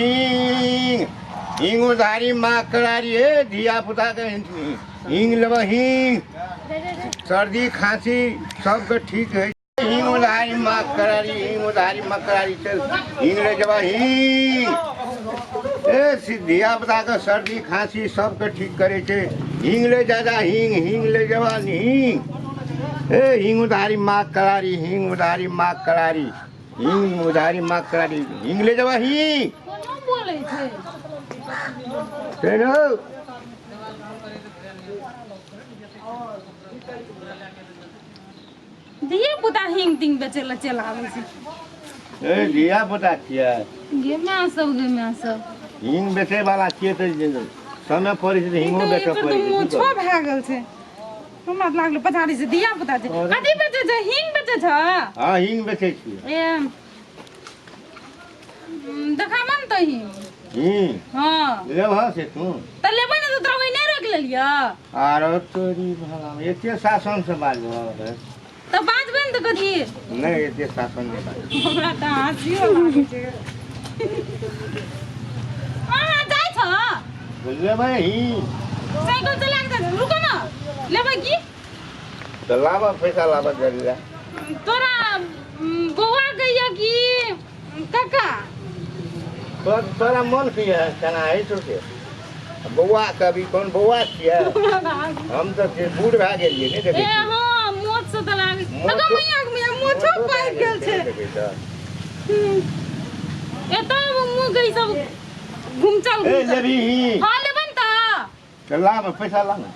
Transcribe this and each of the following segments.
हिंग हिंग उधारी माँ करारी है धिया पुता के हिंग लेब हिंग सर्दी खांसी सबके ठीक है हिंग उधारी माँ करारी हिंग उधारी माँ करारी चल हिंग ले जब हिंग ए धिया पुता के सर्दी खांसी सबके ठीक करे छे हिंग ले जा हिंग ले जब हिंग ए हिंग उधारी माँ करारी हिंग उधारी माँ करारी हिंग उधारी माँ करारी हिंग ले जब हिंग बोले थे दिया पुता हिंग तिंग बेचे ला चलावे से ए दिया पुता किया गे में सब हिंग बेचे वाला किए तो समय पड़ी से हिंगो बेचे पड़ी छो भ गेल छे हमरा लागले पछाड़ी से दिया पुता छे कथि बेचे छे हिंग बेचे छ हां हिंग बेचे छी ए देखा मन तो हिंग हां लेबा से तू त लेबै न तो तोरा नहीं रोक लेलिया आरो तोरी भला एते शासन से बाजो त बाजबे न त कथि नहीं एते शासन नहीं बाजो हमरा त हंसियो लागे छे आ जाय छ लेबै हिंग साइकिल चला के रुको ना लेबै की तो लावा पैसा लावा जल्दी तोरा बौआ गइया की काका तोरा मन की है केना है तो के बौआ कभी कौन बौआ किया हम तो बूढ़ भा गेलिए नहीं देखे ए हां मोच से त लागे तका मैया के मोछो पाइ गेल छे ए त मु गई सब घूम चल ए लेबी हां लेबन त चला में पैसा ला ना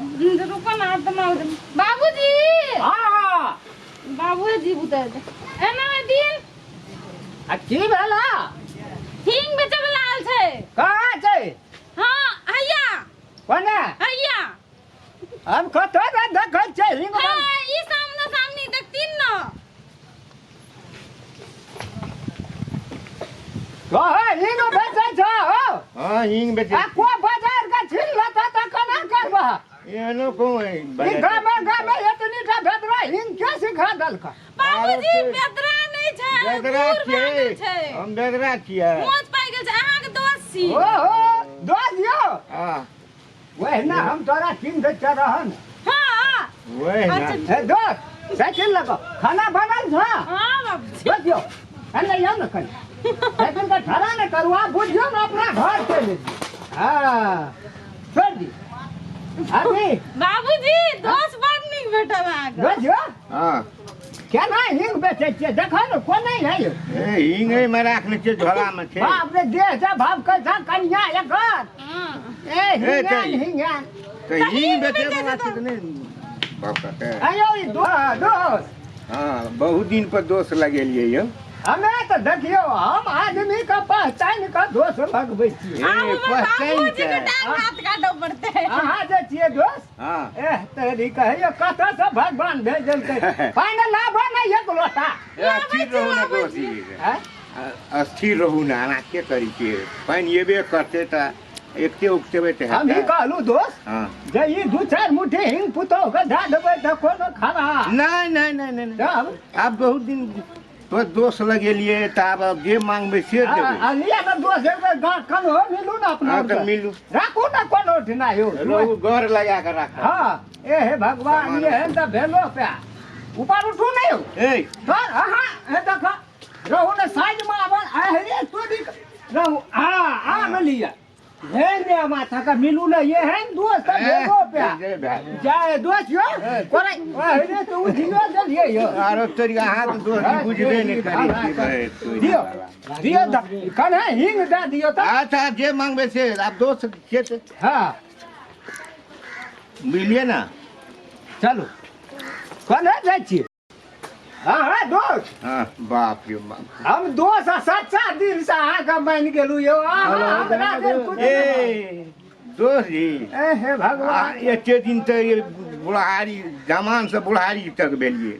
रुको ना त ना बाबूजी हां बाबूजी बुता एना दिन आ की भेला हिंग बेचे वाला आल छे कहाँ छै हां हैया कोने हैया हम कतो रे देखै छै हिंग हां ई सामने देखतिन न कहाँ हिंग बेचै छ हो हां हिंग बेचे आ को बाजार का छिल लता त कना करबा एनो कोई ई गामे एतनी टा भेदरा हिंग के सिखा दलका बाबूजी बेदरा नहीं छे बेदरा के हम बेदरा किया मोच पाइ गेल छे अहाँ के दोस्त छी ओहो दो दियो हां वही ना हम तोरा किन दे रहन हां वही ना ए दोस्त साइकिल लगा खाना बनल छ हां बाबूजी दो दियो अन्ने जाओ न कल साइकिल का ठहरा न करवा बुझियो न अपना घर चले हां छोड़ दी अभी बाबूजी दोस्त बात नहीं बेटा भाग बुझियो हां क्या ना हिंग बेचे छे देखा न को नहीं है ए हिंग में राखने के झोला में छे बाप रे देह से भाव कैसा कन्या एकर हां ए हिंग तो हिंग बेचे वाला चीज नहीं बाप का आयो ई दोस्त हां बहुत दिन पर दोस्त लगेलिए यो हमें तो देखियो हम आदमी का पहचान का दोस्त लगबै छी बाबूजी के टांग हाथ काटो पड़ते है अहाँ जे छिए दोस्त हां ए तेरी कहियो कत से भगवान भेजल के पानी लाबो नहीं एक लोटा अस्थिर रहू ना दोस्ती हैं अस्थिर रहू ना ना के करी के पानी एबे करते ता एकते उगते बेटे हम ही कहलू दोस्त हां जे ई दू चार मुट्ठी हिंग पुतो के धा देबै त कोनो खाना नहीं आप बहुत दिन तो दोस्त लगेलिए तब जे मांगबे से देबे लिया त दोस्त एक कल हो मिलू ना अपना हां तो मिलू राखू ना कोनो ठिना हो लोग घर लगा के रख हां ए हे भगवान ये है त भेलो पे ऊपर उठू नहीं हो ए सर हां ए देखो रहू ने साइड में आवन आ रे तोड़ी रहू आ मिलिया हे ने माथा का मिलू ना ये है दोस्त भेलो पे जाए दोस्त यो कोरे रे तू दियो जल्दी यो आरो तोरी हाथ दोस्त बुझबे नहीं करी दियो दियो कन है हिंग दा दियो त अच्छा जे मांगबे से आप दोस्त खेत हां मिलिए ना चलो कौन है जाय छी हां दोस्त हां बाप रे बाप हम दोस्त सच्चा दिल से आ का मान गेलू यो हमरा ए दोस्त जी ए हे भगवान एते दिन तो ये बुढ़ारी जमान से बुढ़ारी तक बेलिए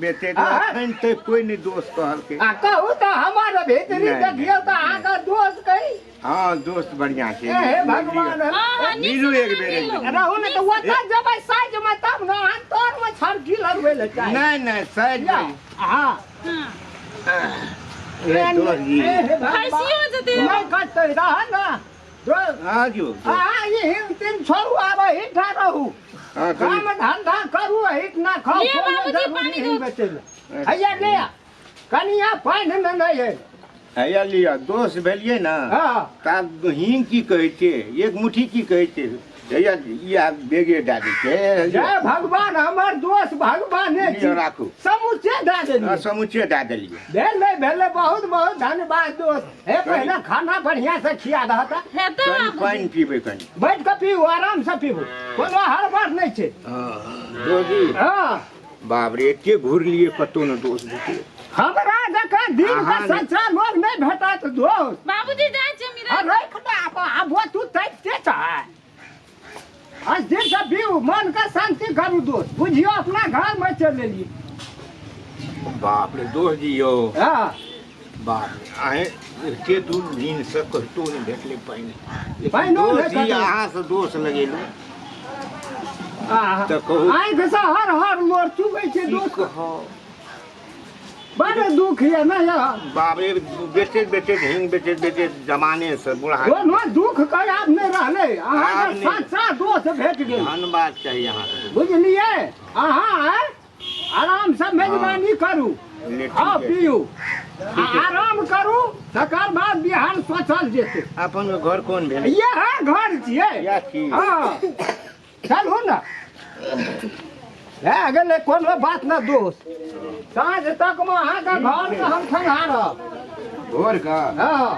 बेचे अखन तो कोई नहीं दोस्त कहल के आ कहू तो हमारे भीतरी देखियो तो आ का दोस्त कही हां दोस्त बढ़िया छे ए हे भगवान मिलू एक बेर रहू ने तो वता जबै साइज में तब न अंतर में छांटी लगवे ले चाहे नहीं साइज हां दोस्त जी खैसियो जते नहीं कटते रह ना दोस्त हाँ जो ये हिंग तीन छोड़ू आबे हिठा रहू हाँ काम धंधा करू हिट ना खाओ ले बाबूजी, पानी दो। हैया ले कनिया पानि में नहीं है हैया लिया दोस्त भेलिए ना हाँ तब हींग की कहै छै एक मुट्ठी की कहै छै हैया ई आब बेगे दए दै छै जय भगवान हमर दोस्त भगवाने छी लिअ राखू समूचे दे हाँ, देलिए समूचे दए देलियै भेले बहुत बहुत धन्यवाद दोस्त हे पहले खाना बढ़िया से खिया रहता हेतै कनि बाबूजी पानि पीबै कनि बैठ के पीऊ आराम से पीबू कोनो हड़बड़ नहीं छै दोस्त जी हाँ बाप रे एते घुरलियै कतौ न दोस्त भेटै हमरा जका दिन का अहाँ सच्चा लोग नहीं भेटत दोस्त बाबूजी जाइ छै मेरा रख दे आब तू तैते छै आज दिन से पीऊ मन का शांति करू दोस्त बुझियो अपना घर में चले लिए बाप रे दोस्त जी यौ हाँ बाप रे अहें एते दूर दिन से कतौ नहि भेटलै पानि पानिओ नहि दोस्त जी भेटलै। अहाँसँ दोस्त लगेलहुँ तऽ कहू आँख से हर लोर चुबै छै की दोस्त कहब बड़ दुख है ना यार बाप रे बेचैत बेचैत हिंग बेचैत बेचैत जमाने से बुढ़ा कोनो दुख के आब नहीं रहले अहाँ आब के नहि। सच्चा दोस्त भेट गेल धन्यवाद चाहिए अहाँके बुझलिए अहाँ आराम से मेजबानी करू ले खाओ ठीक है। पियू आराम करू तकर बाद बिहार सोचल जेतै अपन घर कोन भेल ये है घर छियै या छी हाँ चलू ना भए गेलै कोनो बात ना दोस्त साँझ तक में अहाँके घर के हम ठंगारब भोर का हाँ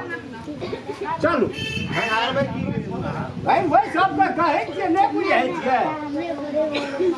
चलू भाई वही सब कहै छियै नहि बुझै छियै